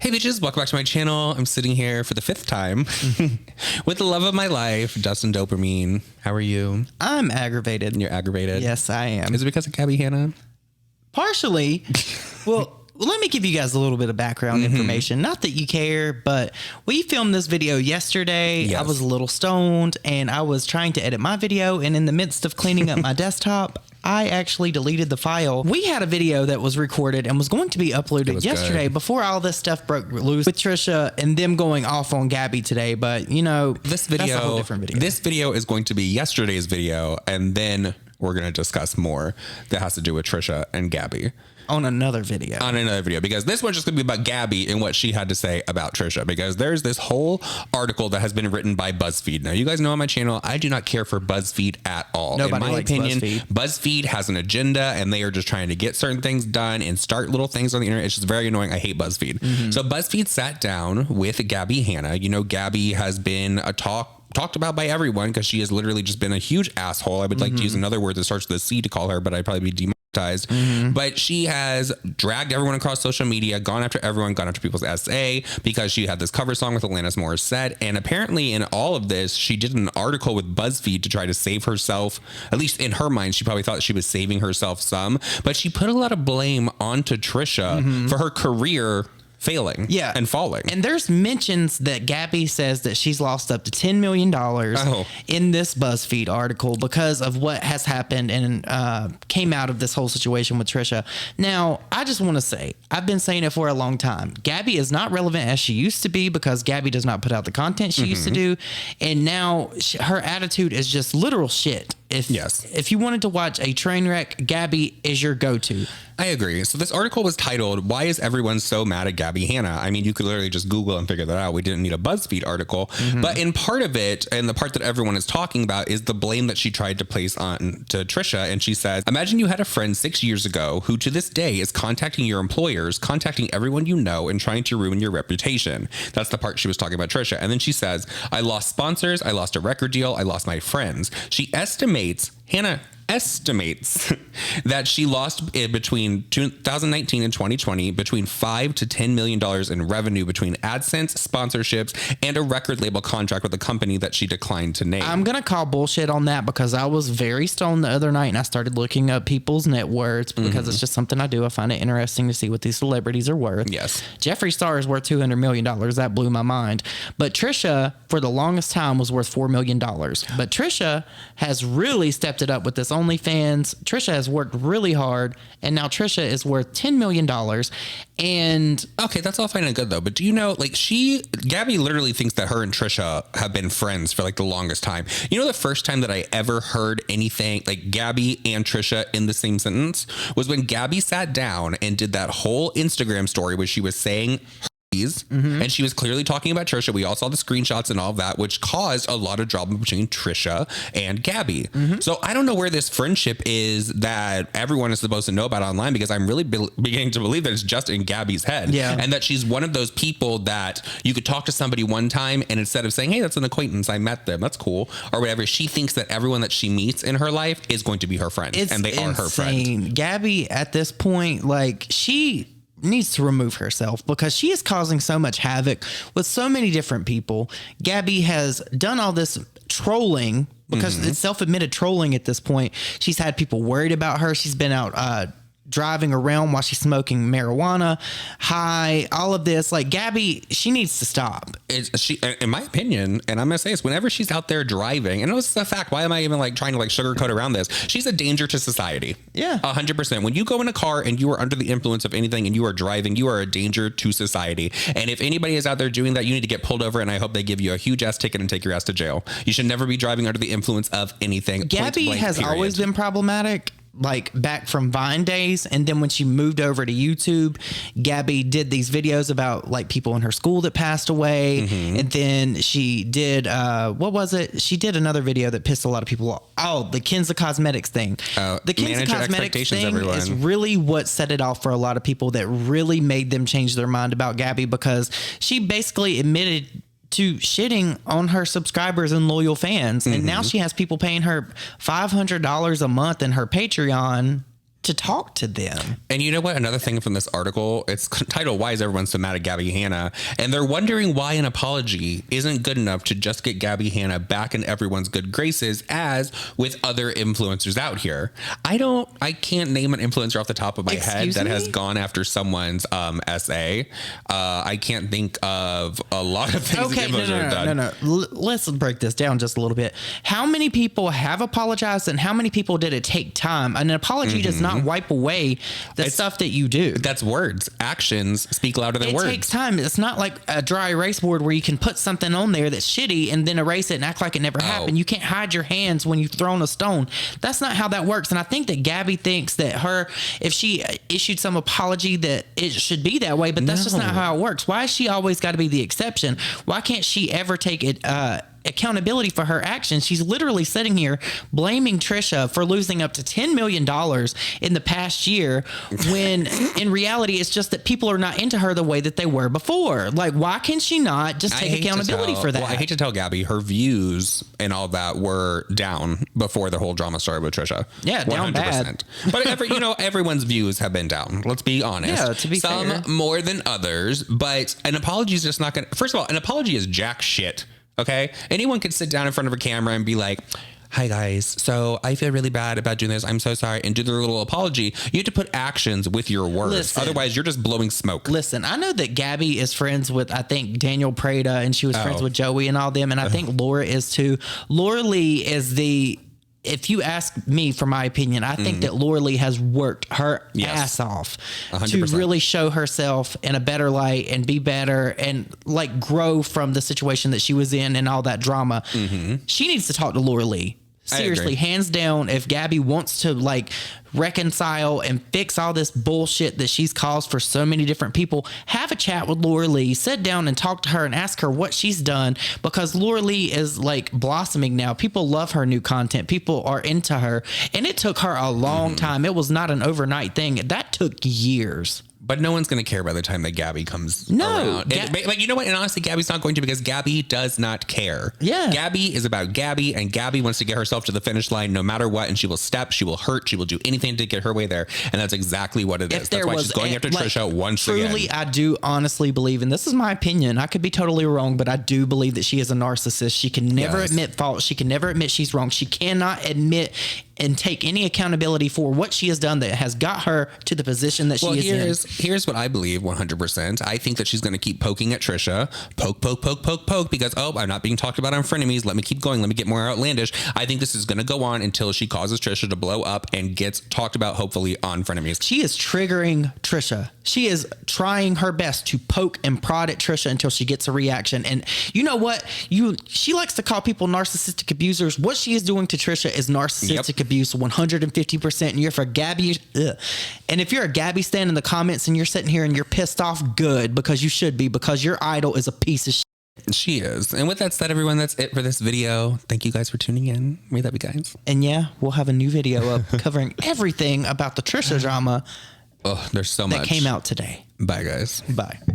Hey bitches, welcome back to my channel. I'm sitting here for the 5th time with the love of my life, Dustin Dopamine. How are you? I'm aggravated. You're aggravated? Yes, I am. Is it because of Gabbie Hanna? Partially. Well, let me give you guys a little bit of background information. Not that you care, but we filmed this video yesterday. Yes. I was a little stoned and I was trying to edit my video, and in the midst of cleaning up my desktop, I actually deleted the file. We had a video that was recorded and was going to be uploaded yesterday before all this stuff broke loose with Trisha and them going off on Gabbie today. But you know, this video, that's a whole different video. This video is going to be yesterday's video, and then we're going to discuss more that has to do with Trisha and Gabbie. On another video. Because this one's just going to be about Gabbie and what she had to say about Trisha, because there's this whole article that has been written by BuzzFeed. Now, you guys know on my channel, I do not care for BuzzFeed at all. Nobody in my likes opinion, BuzzFeed. BuzzFeed has an agenda and they are just trying to get certain things done and start little things on the internet. It's just very annoying. I hate BuzzFeed. So BuzzFeed sat down with Gabbie Hanna. You know, Gabbie has been talked about by everyone because she has literally just been a huge asshole. I would like to use another word that starts with a C to call her, but I'd probably be demonetized. But she has dragged everyone across social media, gone after everyone, gone after people's SA because she had this cover song with Alanis Morissette. And apparently in all of this, she did an article with BuzzFeed to try to save herself. At least in her mind, she probably thought she was saving herself some, but she put a lot of blame onto Trisha for her career failing and falling. And there's mentions that Gabbie says that she's lost up to $10 million in this BuzzFeed article because of what has happened and came out of this whole situation with Trisha. Now, I just want to say, I've been saying it for a long time. Gabbie is not relevant as she used to be because Gabbie does not put out the content she used to do. And now her attitude is just literal shit. If you wanted to watch a train wreck, Gabbie is your go-to. I agree. So this article was titled, "Why is everyone so mad at Gabbie Hanna?" I mean, you could literally just Google and figure that out. We didn't need a BuzzFeed article. But in part of it, and the part that everyone is talking about, is the blame that she tried to place on to Trisha. And she says, imagine you had a friend 6 years ago who to this day is contacting your employers, contacting everyone you know, and trying to ruin your reputation. That's the part she was talking about Trisha. And then she says, I lost sponsors, I lost a record deal, I lost my friends. Hannah estimates that she lost between 2019 and 2020 between $5 to $10 million in revenue between AdSense, sponsorships, and a record label contract with a company that she declined to name. I'm gonna call bullshit on that because I was very stoned the other night and I started looking up people's net worths because it's just something I do. I find it interesting to see what these celebrities are worth. Yes. Jeffree Star is worth $200 million. That blew my mind. But Trisha, for the longest time, was worth $4 million. But Trisha has really stepped it up with this OnlyFans. Trisha has worked really hard, and now Trisha is worth $10 million. And okay, that's all fine and good though. But do you know, like, Gabbie literally thinks that her and Trisha have been friends for like the longest time. You know, the first time that I ever heard anything like Gabbie and Trisha in the same sentence was when Gabbie sat down and did that whole Instagram story where she was saying and she was clearly talking about Trisha. We all saw the screenshots and all of that, which caused a lot of drama between Trisha and Gabbie. So I don't know where this friendship is that everyone is supposed to know about online, because I'm really beginning to believe that it's just in Gabbie's head. And that she's one of those people that you could talk to somebody one time and instead of saying, hey, that's an acquaintance, I met them, that's cool, or whatever, she thinks that everyone that she meets in her life is going to be her friend, and they are her friend. Gabbie at this point, like, she needs to remove herself because she is causing so much havoc with so many different people. Gabbie has done all this trolling because it's self-admitted trolling at this point. She's had people worried about her. She's been out driving around while she's smoking marijuana, high, all of this. Like, Gabbie, she needs to stop. She, in my opinion, and I'm gonna say this, whenever she's out there driving, and it's a fact, why am I even like trying to like sugarcoat around this? She's a danger to society. 100%. When you go in a car and you are under the influence of anything and you are driving, you are a danger to society. And if anybody is out there doing that, you need to get pulled over, and I hope they give you a huge ass ticket and take your ass to jail. You should never be driving under the influence of anything. Gabbie has always been problematic, like back from Vine days. And then when she moved over to YouTube, Gabbie did these videos about like people in her school that passed away. And then she did, what was it? She did another video that pissed a lot of people off. Oh, the Kenza Cosmetics thing. The Kenza Cosmetics thing is really what set it off for a lot of people, that really made them change their mind about Gabbie, because she basically admitted to shitting on her subscribers and loyal fans. And now she has people paying her $500 a month in her Patreon to talk to them. And you know what? Another thing from this article, it's titled, "Why is everyone so mad at Gabbie Hanna?" And they're wondering why an apology isn't good enough to just get Gabbie Hanna back in everyone's good graces, as with other influencers out here. I can't name an influencer off the top of my head that has gone after someone's essay. I can't think of a lot of things that influencers have done. No. Let's break this down just a little bit. How many people have apologized, and how many people did it take time? An apology does not wipe away the stuff that you do. That's words. Actions speak louder than words. It takes time. It's not like a dry erase board where you can put something on there that's shitty and then erase it and act like it never happened. You can't hide your hands when you've thrown a stone. That's not how that works. And I think that Gabbie thinks that if she issued some apology, that it should be that way, but that's just not how it works. Why has she always got to be the exception? Why can't she ever take it accountability for her actions? She's literally sitting here blaming Trisha for losing up to $10 million in the past year, when in reality it's just that people are not into her the way that they were before. Like, why can she not just take accountability for that? Well, I hate to tell Gabbie, her views and all that were down before the whole drama started with Trisha. Yeah, 100%. Down bad. But everyone's views have been down. Let's be honest. Yeah, to be fair. Some more than others, but an apology is just not going to... First of all, an apology is jack shit. Okay. Anyone can sit down in front of a camera and be like, "Hi guys, so I feel really bad about doing this. I'm so sorry," and do their little apology. You have to put actions with your words. Listen, otherwise you're just blowing smoke. Listen, I know that Gabbie is friends with, I think, Daniel Prada, and she was friends with Joey and all them. And I think Laura is too. Laura Lee is if you ask me for my opinion, I think that Laura Lee has worked her ass off 100%. To really show herself in a better light and be better and like grow from the situation that she was in and all that drama. She needs to talk to Laura Lee. Seriously, hands down, if Gabbie wants to like reconcile and fix all this bullshit that she's caused for so many different people, have a chat with Laura Lee, sit down and talk to her and ask her what she's done, because Laura Lee is like blossoming now. People love her new content. People are into her, and it took her a long time. It was not an overnight thing. That took years. But no one's going to care by the time that Gabbie comes around. Like, you know what? And honestly, Gabbie's not going to, because Gabbie does not care. Yeah. Gabbie is about Gabbie, and Gabbie wants to get herself to the finish line no matter what. And she will step, she will hurt, she will do anything to get her way there. And that's exactly what it is. That's why she's going after Trisha once again. Truly, I do honestly believe, and this is my opinion, I could be totally wrong, but I do believe that she is a narcissist. She can never admit fault. She can never admit she's wrong. She cannot admit and take any accountability for what she has done that has got her to the position that she is in. Here's what I believe 100%. I think that she's going to keep poking at Trisha. Poke, because, I'm not being talked about on Frenemies. Let me keep going. Let me get more outlandish. I think this is going to go on until she causes Trisha to blow up and gets talked about, hopefully, on Frenemies. She is triggering Trisha. She is trying her best to poke and prod at Trisha until she gets a reaction. And you know what? She likes to call people narcissistic abusers. What she is doing to Trisha is narcissistic abuse 150%. And you're for Gabbie. And if you're a Gabbie stan in the comments and you're sitting here and you're pissed off, good, because you should be, because your idol is a piece of shit. She is. And with that said, everyone, that's it for this video. Thank you guys for tuning in. We love you guys. And we'll have a new video up covering everything about the Trisha drama. Oh, there's so much that came out today. Bye, guys. Bye.